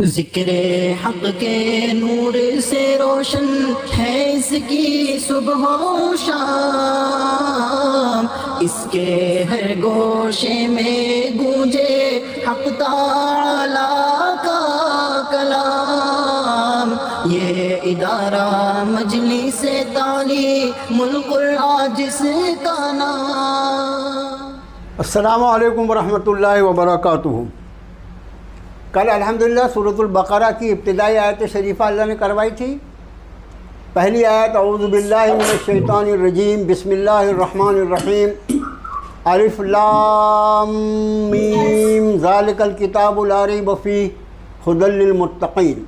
ذکر حق کے نور سے روشن ہے اس کی صبح و شام، اس کے ہر گوشے میں گونجے حق تعالی کا کلام۔ یہ ادارہ مجلس تعلیم القرآن جس کا نام۔ السلام علیکم ورحمۃ اللہ وبرکاتہ۔ کل الحمدللہ سورۃ البقرہ کی ابتدائی آیت شریفہ اللہ نے کروائی تھی۔ پہلی آیت اعوذ باللہ من الشیطان الرجیم بسم اللہ الرحمن الرحیم الف لام میم ذالک الکتاب لا ریب فیہ ھدی للمتقین،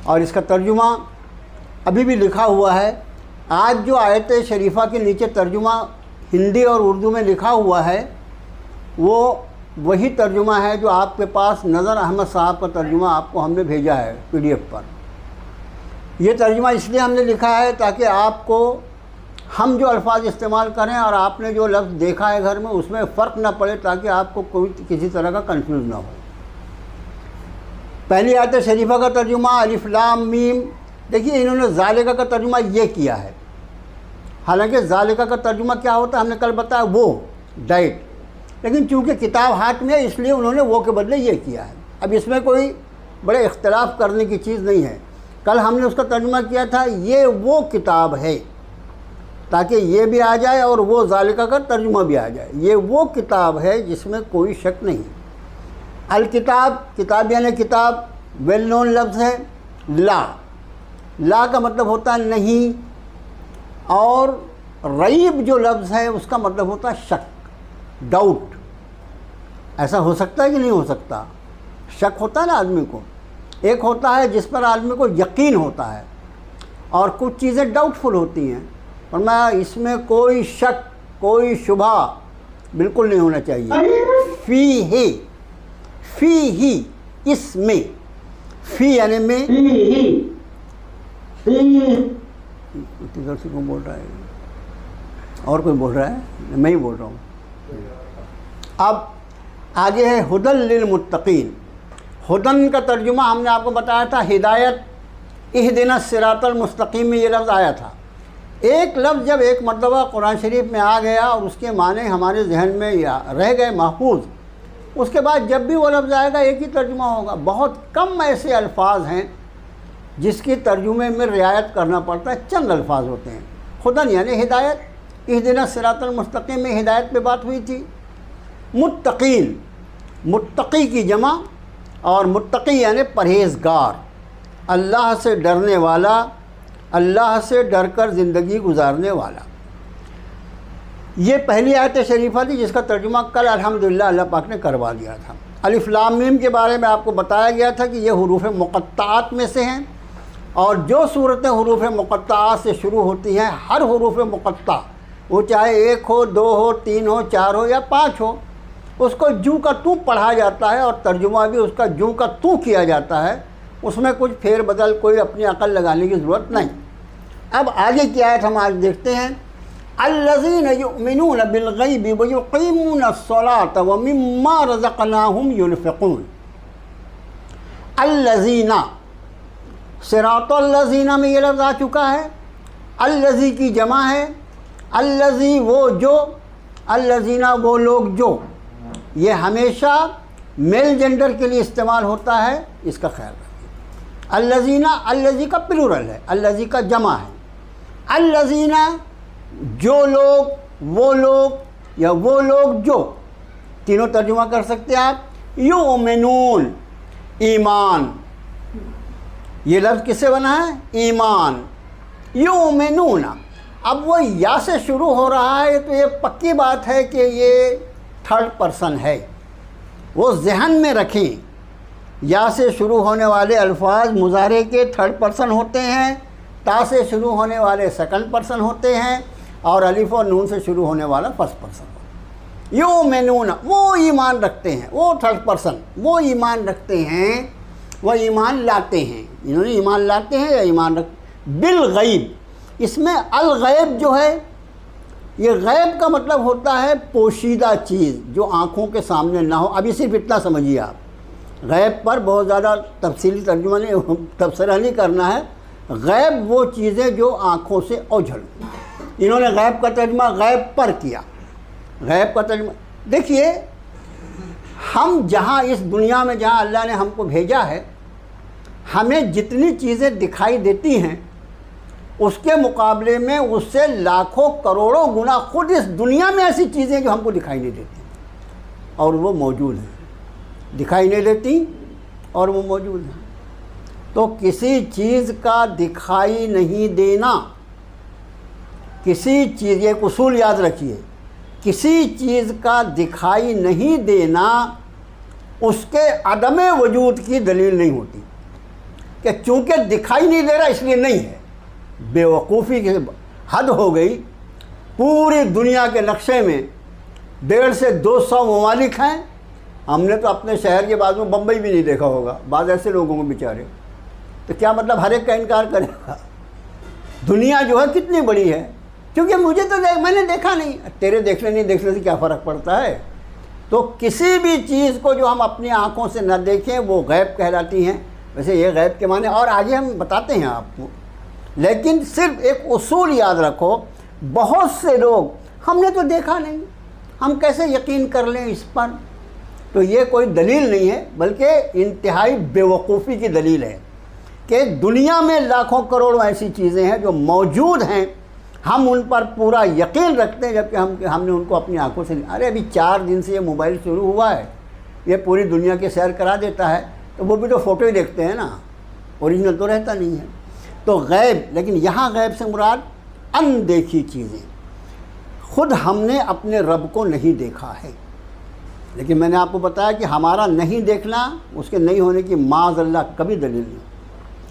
اور اس کا ترجمہ ابھی بھی لکھا ہوا ہے۔ آج جو آیت شریفہ کے نیچے ترجمہ ہندی اور اردو میں لکھا ہوا ہے وہ وہی ترجمہ ہے جو آپ کے پاس نظر احمد صاحب کا ترجمہ آپ کو ہم نے بھیجا ہے PDF پر۔ یہ ترجمہ اس لیے ہم نے لکھا ہے تاکہ آپ کو ہم جو الفاظ استعمال کریں اور آپ نے جو لفظ دیکھا ہے گھر میں اس میں فرق نہ پڑے، تاکہ آپ کو کوئی کسی طرح کا کنفیوز نہ ہو۔ پہلی آیت شریفہ کا ترجمہ الف لام میم، دیکھیے انہوں نے ذالکہ کا ترجمہ یہ کیا ہے، حالانکہ ذالکہ کا ترجمہ کیا ہوتا ہے ہم نے کل بتایا، وہ ڈائٹ، لیکن چونکہ کتاب ہاتھ میں ہے اس لیے انہوں نے وہ کے بدلے یہ کیا ہے۔ اب اس میں کوئی بڑے اختلاف کرنے کی چیز نہیں ہے۔ کل ہم نے اس کا ترجمہ کیا تھا یہ وہ کتاب ہے، تاکہ یہ بھی آ جائے اور وہ ذالکہ کا ترجمہ بھی آ جائے۔ یہ وہ کتاب ہے جس میں کوئی شک نہیں۔ الکتاب، کتاب یعنی کتاب، ویل نون لفظ ہے۔ لا کا مطلب ہوتا ہے نہیں، اور ریب جو لفظ ہے اس کا مطلب ہوتا ہے شک، ڈاؤٹ۔ ایسا ہو سکتا ہے کہ نہیں ہو سکتا؟ شک ہوتا ہے نا آدمی کو، ایک ہوتا ہے جس پر آدمی کو یقین ہوتا ہے، اور کچھ چیزیں ڈاؤٹ فل ہوتی ہیں، فرمایا اس میں کوئی شک کوئی شبہ بالکل نہیں ہونا چاہیے۔ فی ہی اس میں، فی یعنی میں، ادھر سے کون بول رہا ہے اور کوئی بول رہا ہے؟ میں ہی بول رہا ہوں۔ اب آگے ہے ھدی للمتقین۔ ھدن کا ترجمہ ہم نے آپ کو بتایا تھا ہدایت، اہدنا الصراط المستقیم میں یہ لفظ آیا تھا۔ ایک لفظ جب ایک مرتبہ قرآن شریف میں آ گیا اور اس کے معنی ہمارے ذہن میں رہ گئے محفوظ، اس کے بعد جب بھی وہ لفظ آئے گا ایک ہی ترجمہ ہوگا۔ بہت کم ایسے الفاظ ہیں جس کی ترجمے میں رعایت کرنا پڑتا ہے، چند الفاظ ہوتے ہیں۔ ھدن یعنی ہدایت، اہدنا الصراط المستقیم میں ہدایت پہ بات ہوئی تھی۔ متقین، متقی کی جمع، اور متقی یعنی پرہیزگار، اللہ سے ڈرنے والا، اللہ سے ڈر کر زندگی گزارنے والا۔ یہ پہلی آیت شریفہ تھی جس کا ترجمہ کل الحمدللہ اللہ پاک نے کروا دیا تھا۔ الف لام میم کے بارے میں آپ کو بتایا گیا تھا کہ یہ حروف مقطعات میں سے ہیں، اور جو صورتیں حروف مقطعات سے شروع ہوتی ہیں، ہر حروف مقطع وہ چاہے 1 ہو 2 ہو 3 ہو 4 ہو یا 5 ہو، اس کو جوں کا توں پڑھا جاتا ہے اور ترجمہ بھی اس کا جوں کا توں کیا جاتا ہے، اس میں کچھ پھیر بدل کوئی اپنی عقل لگانے کی ضرورت نہیں۔ اب آگے کی آیت ہم آج دیکھتے ہیں۔ الذین یؤمنون بالغیب ویقیمون الصلاۃ ومما رزقناہم ینفقون۔ الذین، صراط الذین میں یہ لفظ آ چکا ہے، الذی کی جمع ہے، الذی وہ جو، الذین وہ لوگ جو، یہ ہمیشہ میل جنڈر کے لیے استعمال ہوتا ہے، اس کا خیال رکھیں۔ الذین، الذی کا پلورل ہے، الذی کا جمع ہے۔ الذین جو لوگ، وہ لوگ، یا وہ لوگ جو، تینوں ترجمہ کر سکتے ہیں آپ۔ یؤمنون، ایمان، یہ لفظ کس سے بنا ہے؟ ایمان۔ یؤمنون، اب وہ یا سے شروع ہو رہا ہے تو یہ پکی بات ہے کہ یہ 3rd پرسن ہے، وہ ذہن میں رکھیں۔ یا سے شروع ہونے والے الفاظ مضارع کے 3rd پرسن ہوتے ہیں، تا سے شروع ہونے والے 2nd پرسن ہوتے ہیں، اور الف اور نون سے شروع ہونے والا 1st پرسن ہوتا ہے۔ یؤمنون، وہ ایمان رکھتے ہیں، وہ 3rd پرسن، وہ ایمان رکھتے ہیں، وہ ایمان لاتے ہیں۔ انہوں نے ایمان لاتے ہیں یا ایمان بالغیب، اس میں الغیب جو ہے یہ غیب کا مطلب ہوتا ہے پوشیدہ چیز جو آنکھوں کے سامنے نہ ہو۔ ابھی صرف اتنا سمجھیے آپ، غیب پر بہت زیادہ تفصیلی ترجمہ نہیں، تبصرہ نہیں کرنا ہے. غیب وہ چیزیں جو آنکھوں سے اوجھل. انہوں نے غیب کا ترجمہ غیب پر کیا. غیب کا ترجمہ دیکھیے، ہم جہاں اس دنیا میں جہاں اللہ نے ہم کو بھیجا ہے، ہمیں جتنی چیزیں دکھائی دیتی ہیں اس کے مقابلے میں اس سے لاکھوں کروڑوں گنا خود اس دنیا میں ایسی چیزیں جو ہم کو دکھائی نہیں دیتی اور وہ موجود ہیں. دکھائی نہیں دیتی اور وہ موجود ہیں. تو کسی چیز کا دکھائی نہیں دینا، کسی چیز، ایک اصول یاد رکھیے، کسی چیز کا دکھائی نہیں دینا اس کے عدم وجود کی دلیل نہیں ہوتی کہ چونکہ دکھائی نہیں دے رہا اس لیے نہیں ہے. بے وقوفی کی حد ہو گئی. پوری دنیا کے نقشے میں 150 سے 200 ممالک ہیں. ہم نے تو اپنے شہر کے بعد میں بمبئی بھی نہیں دیکھا ہوگا، بعض ایسے لوگوں کو بیچارے. تو کیا مطلب ہر ایک کا انکار کرے گا؟ دنیا جو ہے کتنی بڑی ہے، کیونکہ مجھے تو میں نے دیکھا نہیں. تیرے دیکھنے نہیں دیکھنے سے کیا فرق پڑتا ہے؟ تو کسی بھی چیز کو جو ہم اپنی آنکھوں سے نہ دیکھیں وہ غیب کہلاتی ہیں. ویسے یہ غیب کے معنی اور آگے ہم بتاتے ہیں آپ کو، لیکن صرف ایک اصول یاد رکھو. بہت سے لوگ ہم نے تو دیکھا نہیں، ہم کیسے یقین کر لیں اس پر؟ تو یہ کوئی دلیل نہیں ہے، بلکہ انتہائی بے وقوفی کی دلیل ہے کہ دنیا میں لاکھوں کروڑوں ایسی چیزیں ہیں جو موجود ہیں، ہم ان پر پورا یقین رکھتے ہیں، جبکہ ہم نے ان کو اپنی آنکھوں سے ارے ابھی 4 دن سے یہ موبائل شروع ہوا ہے، یہ پوری دنیا کی سیر کرا دیتا ہے، تو وہ بھی تو فوٹو ہی دیکھتے ہیں نا، اوریجنل تو رہتا نہیں ہے. تو غیب، لیکن یہاں غیب سے مراد اندیکھی چیزیں. خود ہم نے اپنے رب کو نہیں دیکھا ہے، لیکن میں نے آپ کو بتایا کہ ہمارا نہیں دیکھنا اس کے نہیں ہونے کی معاذ اللہ کبھی دلیل نہیں.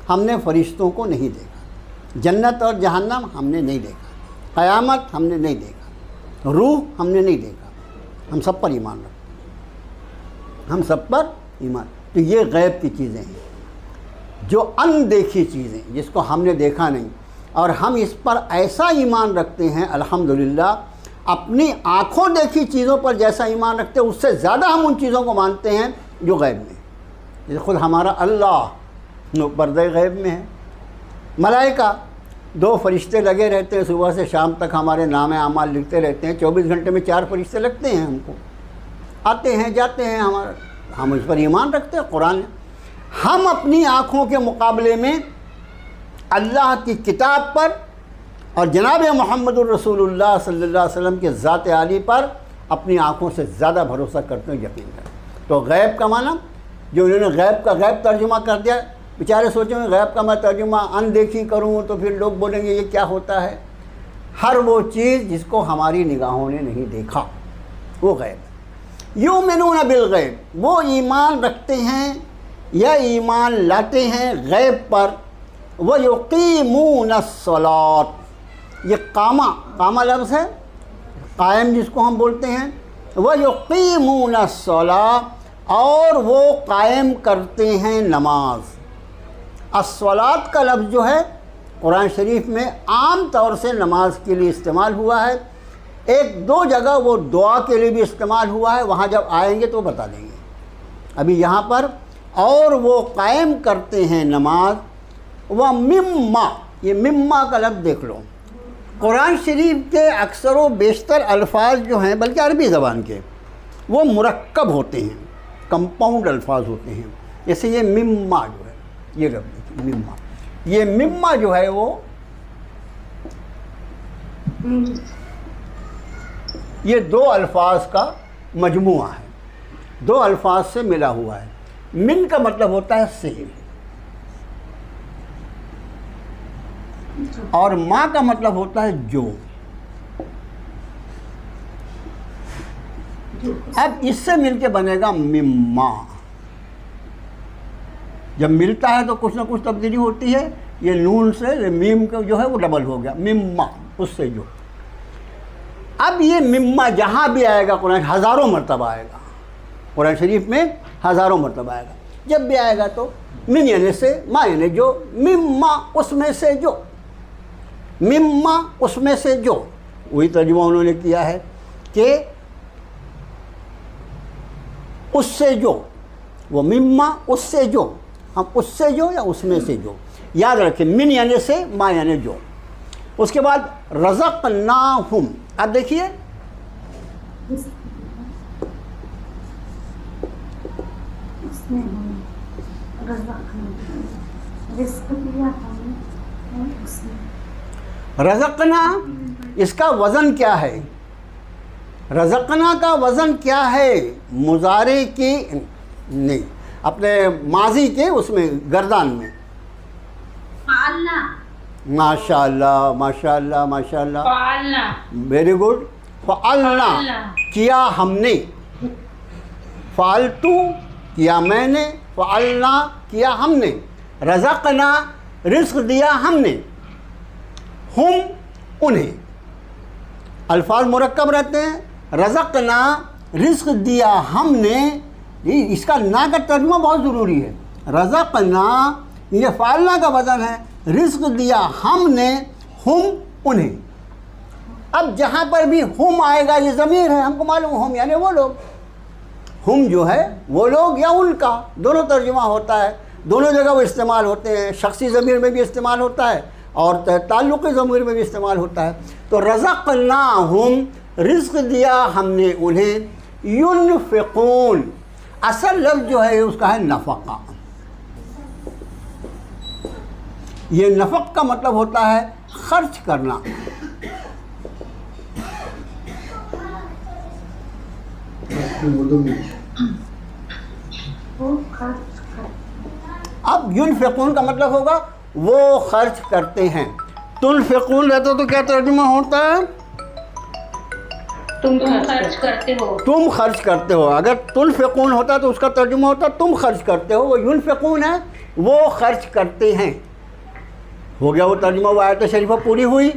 ہم نے فرشتوں کو نہیں دیکھا، جنت اور جہنم ہم نے نہیں دیکھا، قیامت ہم نے نہیں دیکھا، روح ہم نے نہیں دیکھا. ہم سب پر ایمان رکھتے ہیں، ہم سب پر ایمان. تو یہ غیب کی چیزیں ہیں، جو اندیکھی چیزیں جس کو ہم نے دیکھا نہیں، اور ہم اس پر ایسا ایمان رکھتے ہیں الحمدللہ. اپنی آنکھوں دیکھی چیزوں پر جیسا ایمان رکھتے ہیں اس سے زیادہ ہم ان چیزوں کو مانتے ہیں جو غیب میں. جیسے خود ہمارا اللہ پردہ غیب میں ہے. ملائکہ 2 فرشتے لگے رہتے ہیں، صبح سے شام تک ہمارے نام اعمال لکھتے رہتے ہیں. 24 گھنٹے میں 4 فرشتے لگتے ہیں ہم کو، آتے ہیں جاتے ہیں. ہم اس پر ایمان رکھتے ہیں. قرآن ہم اپنی آنکھوں کے مقابلے میں اللہ کی کتاب پر اور جناب محمد الرسول اللہ صلی اللہ علیہ وسلم کے ذات عالی پر اپنی آنکھوں سے زیادہ بھروسہ کرتے ہیں، یقین کرتے ہیں. تو غیب کا معنی جو انہوں نے غیب کا غیب ترجمہ کر دیا، بیچارے سوچیں گے غیب کا میں ترجمہ اندیکھی کروں تو پھر لوگ بولیں گے یہ کیا ہوتا ہے. ہر وہ چیز جس کو ہماری نگاہوں نے نہیں دیکھا وہ غیب ہے. یؤمنون بالغیب، وہ ایمان رکھتے ہیں یا ایمان لاتے ہیں غیب پر. وَيُقِيمُونَ الصَّلَاةَ، یہ قامہ لفظ ہے، قائم جس کو ہم بولتے ہیں. وَيُقِيمُونَ الصَّلَاةَ، اور وہ قائم کرتے ہیں نماز. الصلاۃ کا لفظ جو ہے قرآن شریف میں عام طور سے نماز کے لیے استعمال ہوا ہے. 1-2 جگہ وہ دعا کے لیے بھی استعمال ہوا ہے، وہاں جب آئیں گے تو بتا دیں گے. ابھی یہاں پر اور وہ قائم کرتے ہیں نماز. وَمِمَّا، یہ مما کا لفظ دیکھ لو. قرآن شریف کے اکثر و بیشتر الفاظ جو ہیں بلکہ عربی زبان کے وہ مرکب ہوتے ہیں، کمپاؤنڈ الفاظ ہوتے ہیں. جیسے یہ مما جو ہے، یہ لفظ دیکھیے مما، یہ مما جو ہے وہ یہ 2 الفاظ کا مجموعہ ہے، 2 الفاظ سے ملا ہوا ہے. من کا مطلب ہوتا ہے سے، اور ما کا مطلب ہوتا ہے جو. اب اس سے مل کے بنے گا مما. جب ملتا ہے تو کچھ نہ کچھ تبدیلی ہوتی ہے. یہ نون سے میم کا جو ہے وہ ڈبل ہو گیا، مما، اس سے جو. اب یہ مما جہاں بھی آئے گا قرآن ہزاروں مرتبہ آئے گا، قرآن شریف میں ہزاروں مرتبہ آئے گا. جب بھی آئے گا تو من یعنی سے، ما یعنی جو، مما اس میں سے جو، مما اس میں سے جو. وہی ترجمہ انہوں نے کیا ہے کہ اس سے جو. وہ مما اس سے جو، ہم اس سے جو یا اس میں سے جو، یاد رکھیں من یعنی سے، ما یعنی جو. اس کے بعد رزقناہم. اب دیکھیے رزقنا اس کا وزن کیا ہے؟ رزقنا کا وزن کیا ہے؟ مضارع کی نہیں، اپنے ماضی کے اس میں گردان میں. ماشاء اللہ ماشاء اللہ ماشاء اللہ، ویری گڈ. فعلنا کیا ہم نے، فعلتو کیا میں نے، فعلنا کیا ہم نے، رزقنا رزق دیا ہم نے، ہم انہیں. الفاظ مرکب رہتے ہیں. رزقنا رزق دیا ہم نے، اس کا نا کا ترجمہ بہت ضروری ہے. رزقنا یہ فعلنا کا وزن ہے، رزق دیا ہم نے، ہم انہیں. اب جہاں پر بھی ہم آئے گا یہ ضمیر ہے، ہم کو معلوم ہم یعنی وہ لوگ. ہم جو ہے وہ لوگ یا ان کا، دونوں ترجمہ ہوتا ہے، دونوں جگہ وہ استعمال ہوتے ہیں. شخصی ضمیر میں بھی استعمال ہوتا ہے اور تعلقی ضمیر میں بھی استعمال ہوتا ہے. تو رزقناہم رزق دیا ہم نے انہیں، ينفقون اصل لفظ جو ہے اس کا ہے نفقہ. یہ نفق کا مطلب ہوتا ہے خرچ کرنا. اب ينفقون کا مطلب ہوگا وہ خرچ کرتے ہیں. تنفقون رہتا تو کیا ترجمہ ہوتا ہے؟ تم خرچ کرتے ہو. تم خرچ کرتے ہو. اگر تنفقون ہوتا تو اس کا ترجمہ ہوتا تم خرچ کرتے ہو. وہ ينفقون ہے وہ خرچ کرتے ہیں. ہو گیا وہ ترجمہ. وہ آیت شریفہ پوری ہوئی.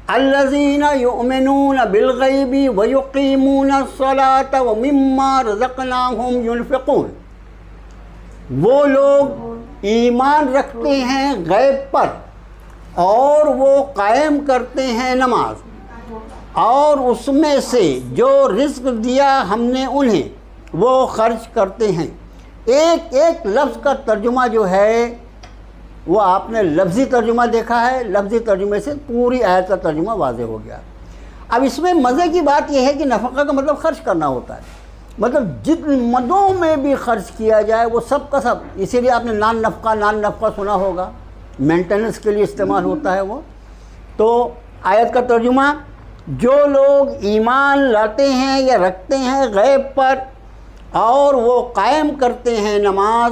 الذین یؤمنون بالغیب ویقیمون الصلاۃ ومما رزقناہم ینفقون. وہ لوگ ایمان رکھتے ہیں غیب پر اور وہ قائم کرتے ہیں نماز، اور اس میں سے جو رزق دیا ہم نے انہیں وہ خرچ کرتے ہیں. ایک ایک لفظ کا ترجمہ جو ہے وہ آپ نے لفظی ترجمہ دیکھا ہے، لفظی ترجمے سے پوری آیت کا ترجمہ واضح ہو گیا. اب اس میں مزے کی بات یہ ہے کہ نفقہ کا مطلب خرچ کرنا ہوتا ہے. مطلب جتنے مدوں میں بھی خرچ کیا جائے وہ سب کا سب. اسی لیے آپ نے نان نفقہ سنا ہوگا، مینٹیننس کے لیے استعمال ہوتا ہے وہ. تو آیت کا ترجمہ جو لوگ ایمان لاتے ہیں یا رکھتے ہیں غیب پر اور وہ قائم کرتے ہیں نماز،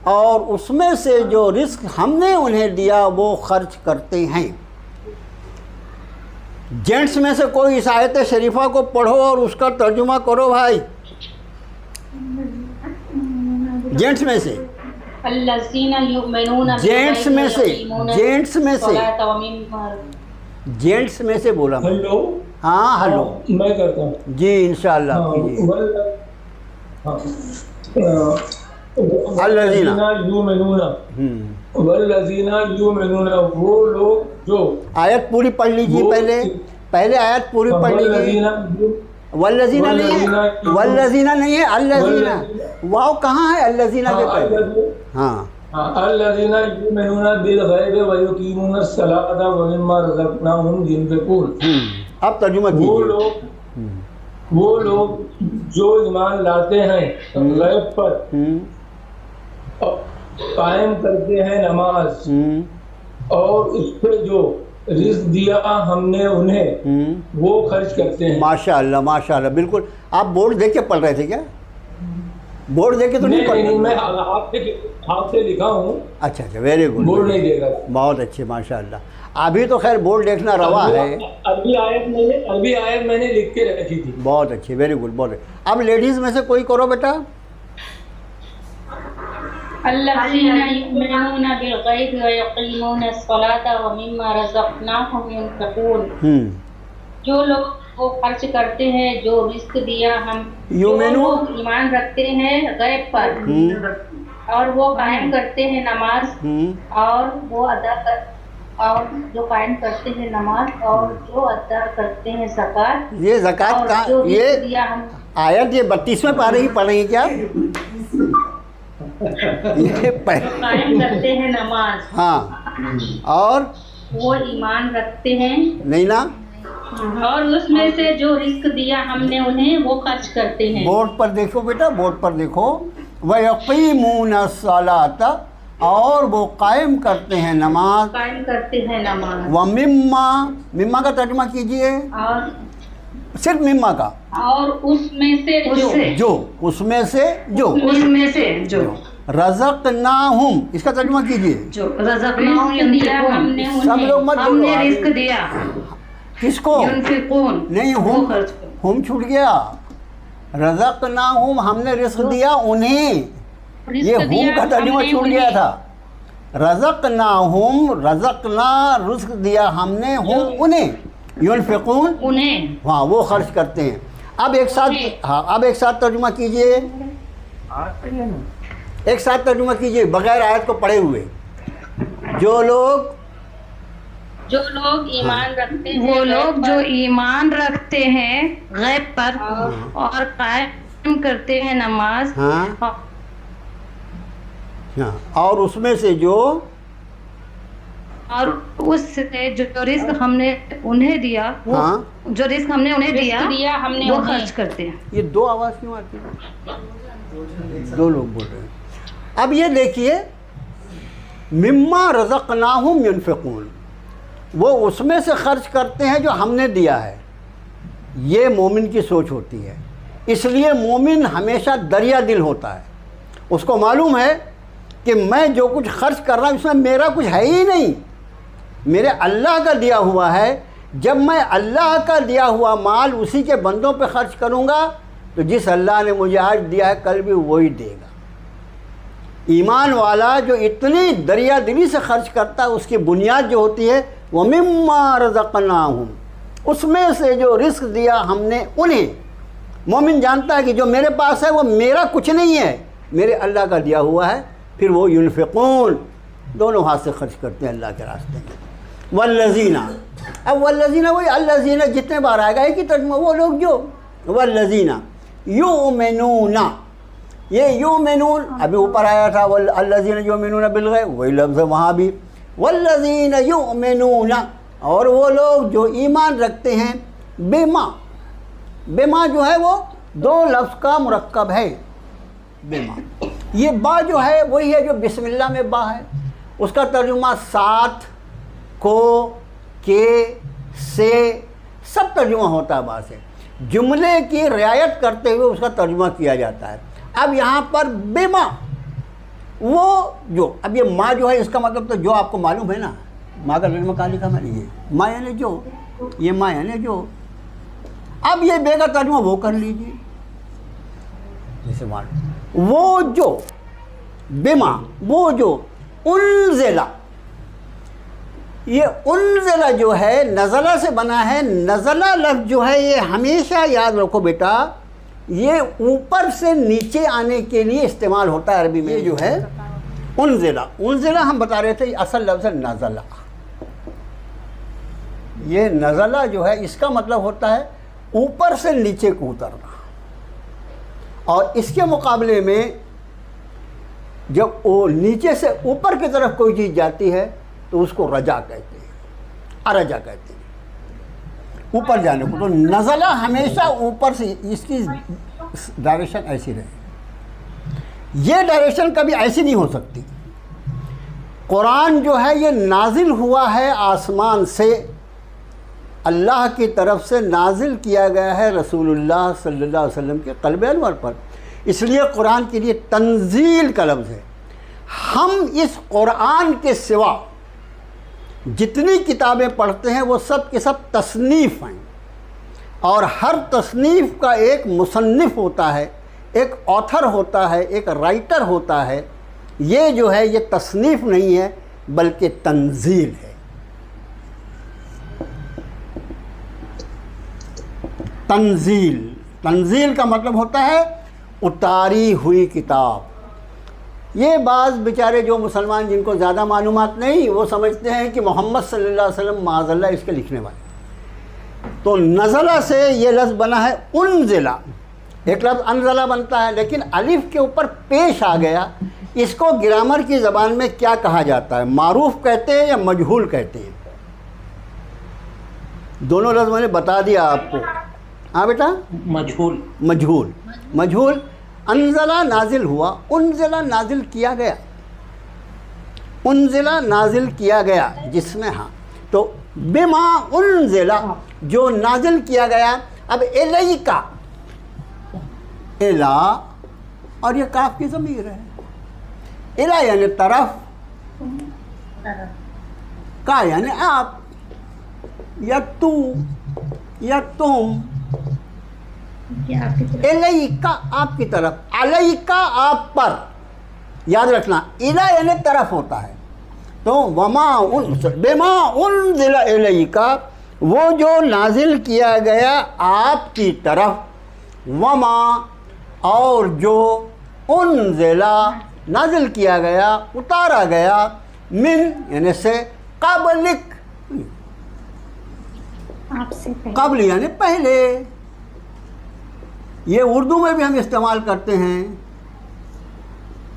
اور اس میں سے جو رزق ہم نے انہیں دیا وہ خرچ کرتے ہیں. جینٹس میں سے کوئی اس آیت شریفہ کو پڑھو اور اس کا ترجمہ کرو بھائی. جینٹس میں سے، الذین یؤمنون جینٹس میں سے، جینٹس میں سے، جینٹس میں سے بولا. ہلو، ہاں ہلو، میں کرتا ہوں جی انشاءاللہ کیجیے. الذین یؤمنون، والذین یؤمنون وہ لوگ جو. آیت پوری پڑھ لیجیے. پہلے آیت پوری پڑھ لیجیے. والذین نہیں ہے، والذین نہیں ہے، الذین. واو کہاں ہے الذین کے پہلے؟ ہاں الذین یؤمنون بالغیب ویقیمون الصلاۃ ومما رزقناہم ینفقون. اب ترجمہ کیجیے. وہ لوگ جو ایمان لاتے ہیں غیب پر، قائم کرتے ہیں نماز، اور اس پہ جو رزق دیا ہم نے انہیں وہ خرچ کرتے ہیں. ماشاءاللہ ماشاءاللہ، بالکل. آپ بورڈ دیکھ کے پڑھ رہے تھے کیا؟ بورڈ دیکھ کے تو نہیں پڑھ رہے؟ میں آپ سے لکھا ہوں. اچھا اچھا، ویری گڈ. بورڈ نہیں دیکھ رہا. بہت اچھے ماشاءاللہ. ابھی تو خیر بورڈ دیکھنا روا ہے. عربی آیت میں نے لکھ کے رکھی تھی. بہت اچھی، ویری گڈ، بہت اچھی. اب لیڈیز میں سے کوئی کرو بیٹا. الذین یؤمنون بالغیب ویقیمون الصلاۃ ومما رزقناہم ینفقون. جو لوگ وہ خرچ کرتے ہیں جو رزق دیا ہم. جو لوگ ایمان رکھتے ہیں غیب پر اور وہ قائم کرتے ہیں نماز، اور وہ اور جو قائم کرتے ہیں نماز اور جو ادا کرتے ہیں زکوٰۃ. یہ زکوٰۃ کا یہ آیت یہ 32ویں پارے ہی پڑھ رہی ہیں کیا؟ یہ قائم کرتے ہیں نماز، ہاں، اور وہ ایمان رکھتے ہیں، نہیں نا، اور اس میں سے جو رزق دیا ہم نے انہیں وہ خرچ کرتے ہیں۔ بورڈ پر دیکھو بیٹا، بورڈ پر دیکھو، وَيَقِيمُونَ الصَّلَاةَ، اور وہ قائم کرتے ہیں نماز، قائم کرتے ہیں نماز، مما کا ترجمہ کیجئے، اور صرف مما کا، اور اس میں سے جو اس میں سے جو رزقناہم، اس کا ترجمہ کیجئے، جو رزقناہم دیا ہم نے سب لوگ مت ہم نے بولو، رزق دیا، کس کو؟ ينفقون، نہیں، وہ خرچ کرتے۔ ہم چھوٹ گیا، رزقناہم، ہم نے رزق دیا انہیں، یہ ہم کا ترجمہ چھوٹ گیا تھا۔ رزقناہم، رزقنا، رزق دیا ہم نے ہم انہیں، ينفقون، انہیں، ہاں وہ خرچ کرتے ہیں۔ اب ایک ساتھ، ہاں اب ایک ساتھ ترجمہ کیجئے، ایک ساتھ ترجمہ کیجئے بغیر آیت کو پڑھے ہوئے۔ جو لوگ ایمان رکھتے ہیں، وہ لوگ جو ایمان رکھتے ہیں غیب پر اور قائم کرتے ہیں نماز، ہاں ہاں، اور اس میں سے جو، اور اس سے جو رزق ہم نے انہیں دیا، ہاں جو رزق ہم نے انہیں دیا ہم نے وہ انہیں، خرچ کرتے ہیں۔ یہ دو آواز کیوں آتی ہے؟ دو لوگ بول رہے ہیں۔ اب یہ دیکھیے، مما رزقناہم ينفقون، وہ اس میں سے خرچ کرتے ہیں جو ہم نے دیا ہے۔ یہ مومن کی سوچ ہوتی ہے، اس لیے مومن ہمیشہ دریا دل ہوتا ہے۔ اس کو معلوم ہے کہ میں جو کچھ خرچ کر رہا ہوں اس میں میرا کچھ ہے ہی نہیں، میرے اللہ کا دیا ہوا ہے۔ جب میں اللہ کا دیا ہوا مال اسی کے بندوں پہ خرچ کروں گا تو جس اللہ نے مجھے آج دیا ہے کل بھی وہی دے گا۔ ایمان والا جو اتنی دریا دلی سے خرچ کرتا ہے، اس کی بنیاد جو ہوتی ہے وَمِمَّا رَزَقْنَاهُمْ، اس میں سے جو رزق دیا ہم نے انہیں۔ مومن جانتا ہے کہ جو میرے پاس ہے وہ میرا کچھ نہیں ہے، میرے اللہ کا دیا ہوا ہے، پھر وہ ينفقون، دونوں ہاتھ سے خرچ کرتے ہیں اللہ کے راستے میں۔ والذین، اب والذین وہی الذین جتنے بار آئے گا ایک ہی ترجمہ، وہ لوگ جو، والذین یؤمنون، یہ یؤمنون ابھی اوپر آیا تھا، الذین یؤمنون بالغیب، وہی لفظ ہے وہاں بھی، والذین یؤمنون، اور وہ لوگ جو ایمان رکھتے ہیں، بما جو ہے وہ دو لفظ کا مرکب ہے، بما، یہ با جو ہے وہی ہے جو بسم اللہ میں با ہے، اس کا ترجمہ ساتھ، کو، کے، سے، سب ترجمہ ہوتا ہے با سے، جملے کی رعایت کرتے ہوئے اس کا ترجمہ کیا جاتا ہے۔ اب یہاں پر بما، وہ جو، اب یہ ماں جو ہے اس کا مطلب تو جو آپ کو معلوم ہے نا، ماں کا ترجمہ کہاں لکھا میں نے، یہ ماں یعنی جو، یہ ماں یعنی جو۔ اب یہ بے کا ترجمہ وہ کر لیجیے، جیسے وہ جو، بما، وہ جو، انزلہ، یہ انزلہ جو ہے نزلہ سے بنا ہے۔ نزلہ لفظ جو ہے یہ ہمیشہ یاد رکھو بیٹا، یہ اوپر سے نیچے آنے کے لیے استعمال ہوتا ہے عربی میں۔ یہ جو ہے انزلہ، انزلہ ہم بتا رہے تھے اصل لفظ ہے نزلہ، یہ نزلہ جو ہے اس کا مطلب ہوتا ہے اوپر سے نیچے کو اترنا، اور اس کے مقابلے میں جب وہ نیچے سے اوپر کی طرف کوئی چیز جاتی ہے تو اس کو رجا کہتے ہیں، ارجا کہتے ہیں، اوپر جانے کو۔ تو نزلہ ہمیشہ اوپر سے، اس کی ڈائریکشن ایسی رہے، یہ ڈائریکشن کبھی ایسی نہیں ہو سکتی۔ قرآن جو ہے یہ نازل ہوا ہے آسمان سے، اللہ کی طرف سے نازل کیا گیا ہے رسول اللہ صلی اللہ علیہ وسلم کے قلب انور پر، اس لیے قرآن کے لیے تنزیل کا لفظ ہے۔ ہم اس قرآن کے سوا جتنی کتابیں پڑھتے ہیں وہ سب کے سب تصنیف ہیں، اور ہر تصنیف کا ایک مصنف ہوتا ہے، ایک آتھر ہوتا ہے، ایک رائٹر ہوتا ہے۔ یہ جو ہے یہ تصنیف نہیں ہے بلکہ تنزیل ہے۔ تنزیل، تنزیل کا مطلب ہوتا ہے اتاری ہوئی کتاب۔ یہ بعض بیچارے جو مسلمان جن کو زیادہ معلومات نہیں، وہ سمجھتے ہیں کہ محمد صلی اللہ علیہ وسلم معاذ اللہ اس کے لکھنے والے۔ تو نزلہ سے یہ لفظ بنا ہے انزلہ، ایک لفظ انزلہ بنتا ہے لیکن الف کے اوپر پیش آ گیا، اس کو گرامر کی زبان میں کیا کہا جاتا ہے؟ معروف کہتے ہیں یا مجہول کہتے ہیں؟ دونوں لفظ میں نے بتا دیا آپ کو. ہاں بیٹا؟ مجہول. مجہول. مجہول. انزلہ نازل ہوا، انزلہ نازل کیا گیا، انزلہ نازل کیا گیا جس میں ہاں، تو بما انزلہ جو نازل کیا گیا. اب الیکا، الا اور یہ کاف کی ضمیر ہے. الا یعنی طرف، کا یعنی آپ، یا تو یا تم. الیکا آپ کی طرف، علیکا آپ پر. یاد رکھنا الا یعنی طرف ہوتا ہے. تو بما انزل الیکا وہ جو نازل کیا گیا آپ کی طرف، وما اور جو انزلا نازل کیا گیا اتارا گیا، من یعنی سے، قبلک قبل یعنی پہلے. یہ اردو میں بھی ہم استعمال کرتے ہیں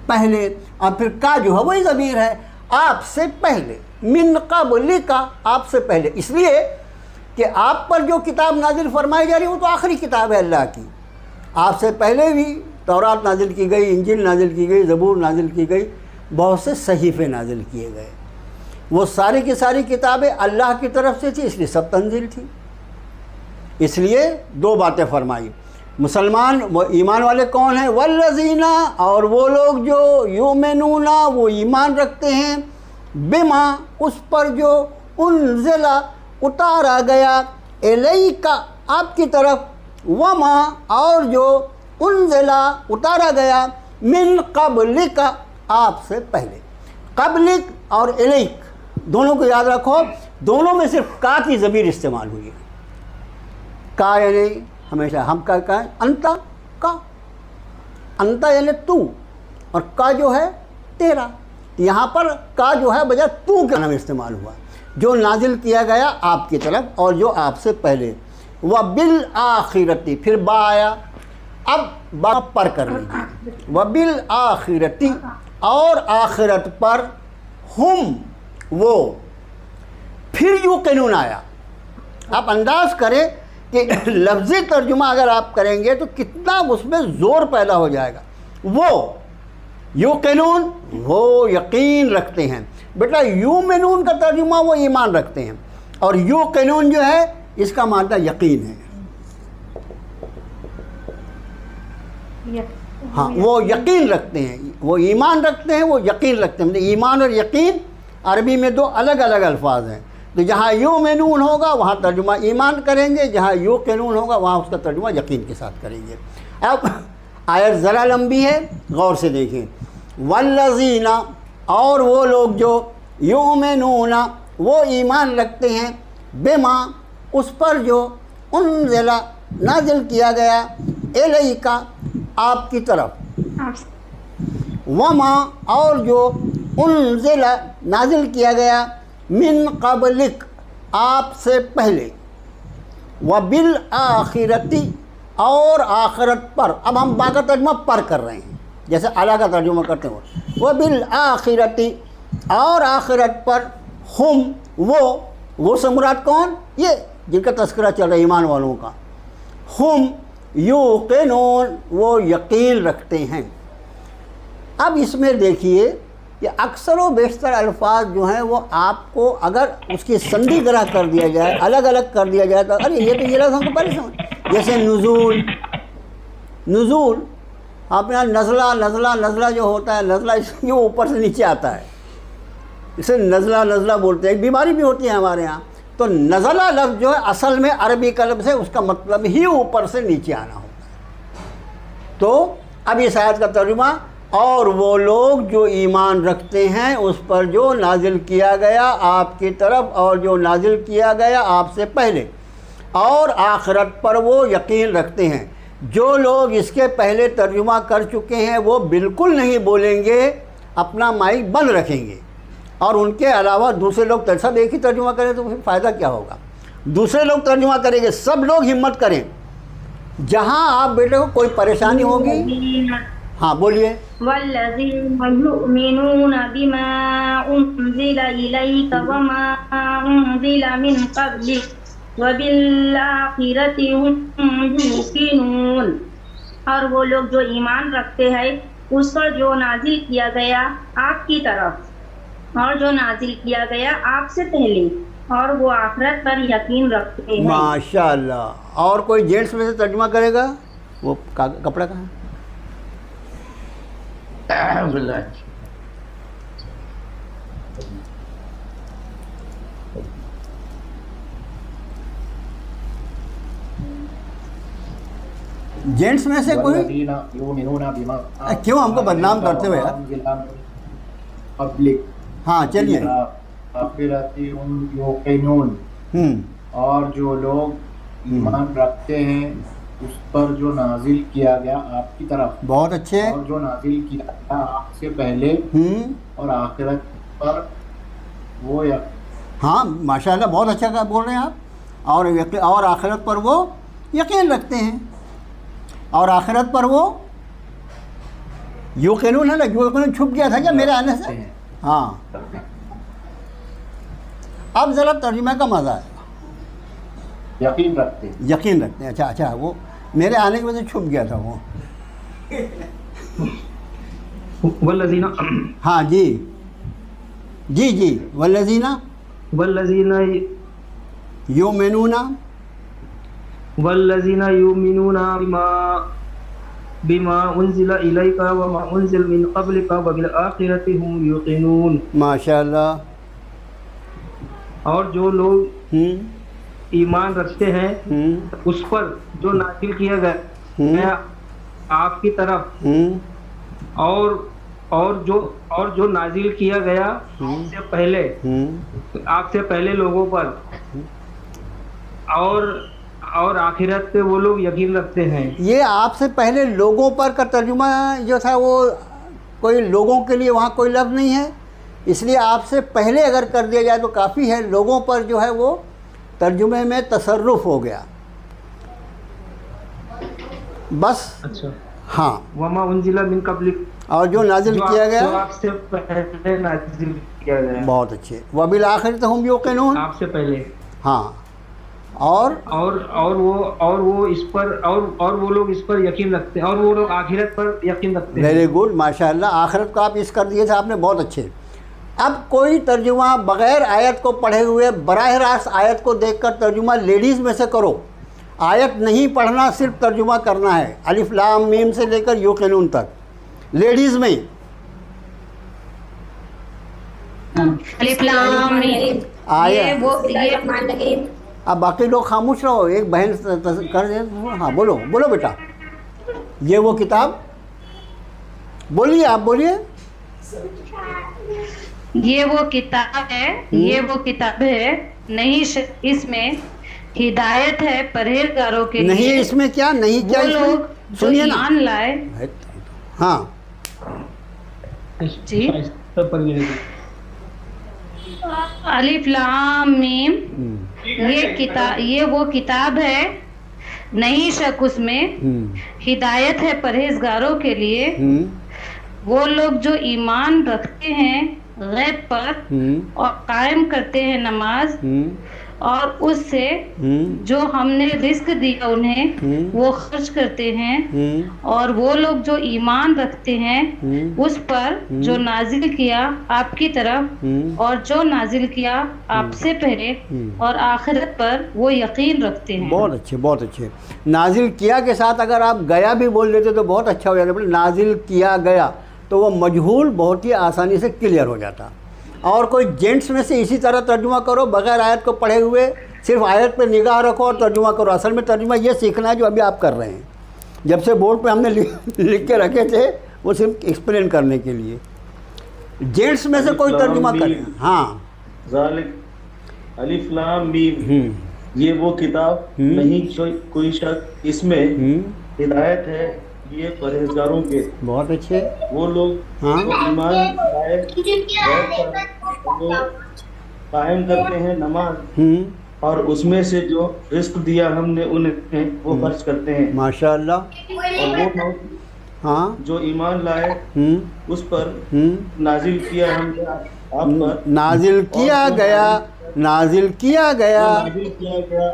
پہلے، اور پھر کا جو ہے وہی ضمیر ہے، آپ سے پہلے. من قبلک آپ سے پہلے، اس لیے کہ آپ پر جو کتاب نازل فرمائی جا رہی وہ تو آخری کتاب ہے اللہ کی. آپ سے پہلے بھی تورات نازل کی گئی، انجیل نازل کی گئی، زبور نازل کی گئی، بہت سے صحیفے نازل کیے گئے. وہ ساری کی ساری کتابیں اللہ کی طرف سے تھی، اس لیے سب تنزیل تھی. اس لیے دو باتیں فرمائی. مسلمان وہ ایمان والے کون ہیں؟ والذین اور وہ لوگ جو یؤمنون وہ ایمان رکھتے ہیں، بما اس پر جو انزل اتارا گیا، الیکا آپ کی طرف، وما اور جو انزل اتارا گیا، من قبلک آپ سے پہلے. قبلک اور الیک دونوں کو یاد رکھو، دونوں میں صرف کا کی ضمیر استعمال ہوئی ہے. کا یعنی ہمیشہ ہم کا ہے انتا، کا انتا یعنی تو، اور کا جو ہے تیرا. یہاں پر کا جو ہے بجائے تو کا نام استعمال ہوا، جو نازل کیا گیا آپ کی طرف اور جو آپ سے پہلے. وَبِالْآخِرَةِ پھر با آیا، اب با پر کر لیجیے. وَبِالْآخِرَةِ اور آخرت پر، ہم وہ، پھر یوقنون آیا. آپ انداز کریں کہ لفظی ترجمہ اگر آپ کریں گے تو کتنا اس میں زور پیدا ہو جائے گا. وہ یوقنون وہ یقین رکھتے ہیں. بیٹا یومنون کا ترجمہ وہ ایمان رکھتے ہیں، اور یوقنون جو ہے اس کا معنی یقین ہے. ہاں وہ یقین رکھتے ہیں، وہ ایمان رکھتے ہیں، وہ یقین رکھتے ہیں. ایمان اور یقین عربی میں دو الگ الگ الفاظ ہیں. تو جہاں یومنون ہوگا وہاں ترجمہ ایمان کریں گے، جہاں یوقنون ہوگا وہاں اس کا ترجمہ یقین کے ساتھ کریں گے. اب آیت ذرا لمبی ہے، غور سے دیکھیں. والذین اور وہ لوگ جو یؤمنون وہ ایمان رکھتے ہیں، بما اس پر جو انزل نازل کیا گیا، الیکا آپ کی طرف، وما اور جو انزل نازل کیا گیا، من قبلک آپ سے پہلے، وبالآخرۃ اور آخرت پر. اب ہم با کا ترجمہ پر کر رہے ہیں جیسے اعلیٰ کا ترجمہ کرتے ہیں. وبالآخرۃ اور آخرت پر، ہم وہ سے مراد کون؟ یہ جن کا تذکرہ چل رہا ہے ایمان والوں کا. ہم یوقنون وہ یقین رکھتے ہیں. اب اس میں دیکھیے کہ اکثر و بیشتر الفاظ جو ہیں وہ آپ کو اگر اس کی سندھی گرہ کر دیا جائے، الگ الگ کر دیا جائے تو ارے یہ تو یہ لفظ ہم کو پہلے سمجھ. جیسے نزول آپ یہاں نزلہ جو ہوتا ہے، نزلہ یہ اوپر سے نیچے آتا ہے، اسے نزلہ بولتے ہیں. ایک بیماری بھی ہوتی ہے ہمارے ہاں. تو نزلہ لفظ جو ہے اصل میں عربی کا لفظ ہے، اس کا مطلب ہی اوپر سے نیچے آنا ہوتا ہے. تو اب اس آیت کا ترجمہ، اور وہ لوگ جو ایمان رکھتے ہیں اس پر جو نازل کیا گیا آپ کی طرف اور جو نازل کیا گیا آپ سے پہلے، اور آخرت پر وہ یقین رکھتے ہیں. جو لوگ اس کے پہلے ترجمہ کر چکے ہیں وہ بالکل نہیں بولیں گے، اپنا مائک بند رکھیں گے، اور ان کے علاوہ دوسرے لوگ سب ایک ہی ترجمہ کریں تو پھر فائدہ کیا ہوگا؟ دوسرے لوگ ترجمہ کریں گے. سب لوگ ہمت کریں. جہاں آپ بیٹے کو کوئی پریشانی ہوگی، ہاں بولیے. والذین یؤمنون بما انزل الیک وما انزل من قبلک وبالآخرۃ هم یوقنون. اور وہ لوگ جو ایمان رکھتے ہیں اس پر جو نازل کیا گیا آپ کی طرف اور جو نازل کیا گیا آپ سے پہلے اور وہ آخرت پر یقین رکھتے ہیں. ماشاء اللہ. اور کوئی جینٹس میں سے ترجمہ کرے گا؟ وہ کپڑا کہاں؟ جینٹس میں سے کوئی؟ کیوں ہم کو بدنام کرتے ہوئے یار؟ ہاں چلیے. اور جو لوگ ایمان رکھتے ہیں اس پر جو نازل کیا گیا آپ کی طرف. بہت اچھے. اور جو نازل کیا گیا آپ سے پہلے اور آخرت پر وہ ہاں ماشاء اللہ بہت اچھا بول رہے ہیں آپ. اور آخرت پر وہ یقین رکھتے ہیں. اور آخرت پر وہ یوقنون ہے نا. یوقنون چھپ گیا تھا کیا میرے آنے سے؟ ہاں. اب ذرا ترجمہ کا مزہ آئے گا. یقین رکھتے ہیں. یقین رکھتے ہیں. اچھا وہ میرے آنے کی وجہ سے چھپ گیا تھا وہ. والذین. ہاں جی والذین یؤمنون والذین یؤمنون بما انزل الیک وما انزل من قبلک وبالآخرۃ هم یوقنون. ماشاء اللہ. اور جو لوگ ایمان رکھتے ہیں اس پر جو نازل کیا گیا آپ کی طرف اور جو نازل کیا گیا آپ سے پہلے لوگوں پر اور آخرت پہ وہ لوگ یقین رکھتے ہیں. یہ آپ سے پہلے لوگوں پر کا ترجمہ جو تھا وہ کوئی لوگوں کے لیے وہاں کوئی لفظ نہیں ہے، اس لیے آپ سے پہلے اگر کر دیا جائے تو کافی ہے. لوگوں پر جو ہے وہ ترجمے میں تصرف ہو گیا بس. اچھا ہاں. وما انزل من قبلک. اور جو نازل کیا گیا آپ سے پہلے نازل کیا گیا. بہت اچھے. وبالآخرۃ هم یوقنون. آپ سے پہلے. ہاں. اور وہ اس پر اور وہ لوگ اس پر یقین رکھتے ہیں اور وہ لوگ آخرت پر یقین رکھتے ہیں. Very good. ماشاء اللہ. آخرت کو آپ اس کر دیے تھے آپ نے. بہت اچھے. اب کوئی ترجمہ بغیر آیت کو پڑھے ہوئے براہ راست آیت کو دیکھ کر ترجمہ لیڈیز میں سے کرو. آیت نہیں پڑھنا، صرف ترجمہ کرنا ہے الف لام میم سے لے کر یوقنون تک لیڈیز میں. الف لام میم. اب باقی لوگ خاموش رہو. ایک بہن کر دے. ہاں بولو بیٹا. یہ وہ کتاب. بولیے آپ بولیے. یہ وہ کتاب ہے نہیں اس میں ہدایت ہے پرہیزگاروں کے لیے. نہیں اس میں کیا نہیں کیا وہ لوگ جو ایمان لائے. ہاں جی. الف لام میم. یہ وہ کتاب ہے نہیں شک اس میں ہدایت ہے پرہیزگاروں کے لیے. وہ لوگ جو ایمان رکھتے ہیں غیب پر اور قائم کرتے ہیں نماز اور اس سے جو ہم نے رزق دیا انہیں وہ خرچ کرتے ہیں. اور وہ لوگ جو ایمان رکھتے ہیں اس پر جو نازل کیا آپ کی طرف اور جو نازل کیا آپ سے پہلے اور آخرت پر وہ یقین رکھتے ہیں. بہت اچھے بہت اچھے. نازل کیا کے ساتھ اگر آپ گیا بھی بول دیتے تو بہت اچھا ہو جاتا. نازل کیا گیا تو وہ مجہول بہت ہی آسانی سے کلیئر ہو جاتا. اور کوئی جینٹس میں سے اسی طرح ترجمہ کرو بغیر آیت کو پڑھے ہوئے، صرف آیت پہ نگاہ رکھو اور ترجمہ کرو. اصل میں ترجمہ یہ سیکھنا ہے جو ابھی آپ کر رہے ہیں. جب سے بورڈ پہ ہم نے لکھ کے رکھے تھے وہ صرف ایکسپلین کرنے کے لیے. جینٹس میں سے کوئی ترجمہ کریں. ہاں. الف لام میم. یہ وہ کتاب نہیں کوئی شک اس میں ہدایت ہے یہ پرہیزگاروں کے. بہت اچھے. وہ لوگ ایمان قائم کرتے ہیں نماز اور اس میں سے جو رزق دیا ہم نے انہیں وہ خرچ کرتے ہیں. ماشاء اللہ. ہاں جو ایمان لائے اس پر نازل کیا ہم نے آپ پر، نازل کیا گیا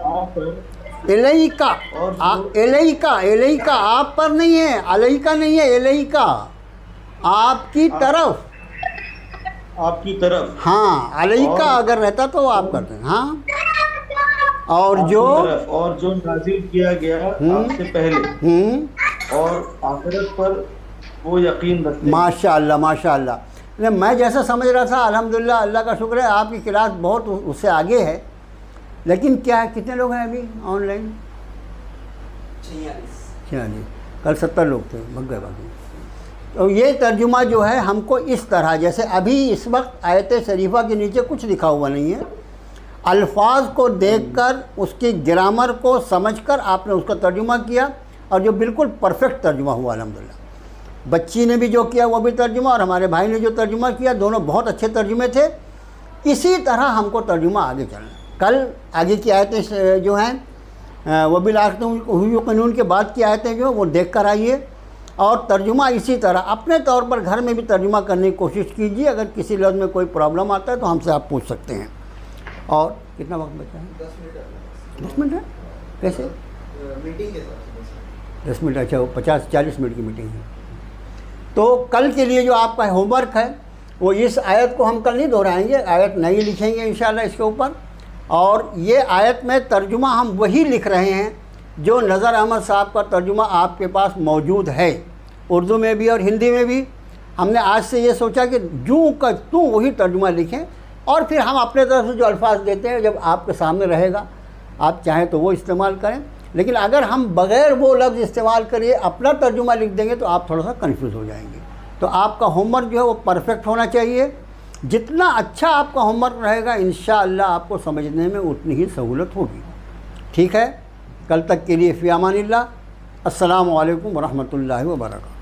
آپ پر، الیکا، الیکا آپ پر نہیں ہے، علیکا نہیں ہے، الیکا آپ کی طرف، ہاں علیکا اگر رہتا تو وہ آپ کرتے ہیں، ہاں اور جو نازل کیا گیا آپ سے پہلے اور آخرت پر وہ یقین رکھتے ہیں۔ ماشاء اللہ ماشاء اللہ، میں جیسا سمجھ رہا تھا الحمدللہ اللہ کا شکر ہے آپ کی کلاس بہت اس سے آگے ہے، لیکن کیا ہے کتنے لوگ ہیں ابھی آن لائن؟ 46، کل 70 لوگ تھے، بھگ گئے باقی۔ تو یہ ترجمہ جو ہے ہم کو اس طرح، جیسے ابھی اس وقت آیت شریفہ کے نیچے کچھ لکھا ہوا نہیں ہے، الفاظ کو دیکھ کر اس کی گرامر کو سمجھ کر آپ نے اس کا ترجمہ کیا، اور جو بالکل پرفیکٹ ترجمہ ہوا الحمدللہ۔ بچی نے بھی جو کیا وہ بھی ترجمہ، اور ہمارے بھائی نے جو ترجمہ کیا، دونوں بہت اچھے ترجمے تھے۔ اسی طرح ہم کو ترجمہ آگے چلنا ہے۔ کل آگے کی آیتیں جو ہیں وہ بالآخرت یوقنون کے بعد کی آیتیں جو ہیں وہ دیکھ کر آئیے، اور ترجمہ اسی طرح اپنے طور پر گھر میں بھی ترجمہ کرنے کی کوشش کیجیے۔ اگر کسی لفظ میں کوئی پرابلم آتا ہے تو ہم سے آپ پوچھ سکتے ہیں۔ اور کتنا وقت بچا ہے؟ 10 منٹ ہے؟ کیسے؟ میٹنگ کے ساتھ 10 منٹ، اچھا وہ 50-40 منٹ کی میٹنگ ہے۔ تو کل کے لیے جو آپ کا ہوم ورک ہے وہ اس آیت کو ہم کل نہیں دہرائیں گے، آیت نئی لکھیں گے انشاءاللہ اس کے اوپر، اور یہ آیت میں ترجمہ ہم وہی لکھ رہے ہیں جو نظر احمد صاحب کا ترجمہ آپ کے پاس موجود ہے، اردو میں بھی اور ہندی میں بھی۔ ہم نے آج سے یہ سوچا کہ جوں کا توں وہی ترجمہ لکھیں، اور پھر ہم اپنے طرف سے جو الفاظ دیتے ہیں جب آپ کے سامنے رہے گا آپ چاہیں تو وہ استعمال کریں، لیکن اگر ہم بغیر وہ لفظ استعمال کریے اپنا ترجمہ لکھ دیں گے تو آپ تھوڑا سا کنفیوز ہو جائیں گے۔ تو آپ کا ہوم ورک جو ہے وہ پرفیکٹ ہونا چاہیے۔ جتنا اچھا آپ کا ہوم ورک رہے گا انشاءاللہ آپ کو سمجھنے میں اتنی ہی سہولت ہوگی۔ ٹھیک ہے، کل تک کے لیے فی امان اللہ، السلام علیکم ورحمۃ اللہ وبرکاتہ۔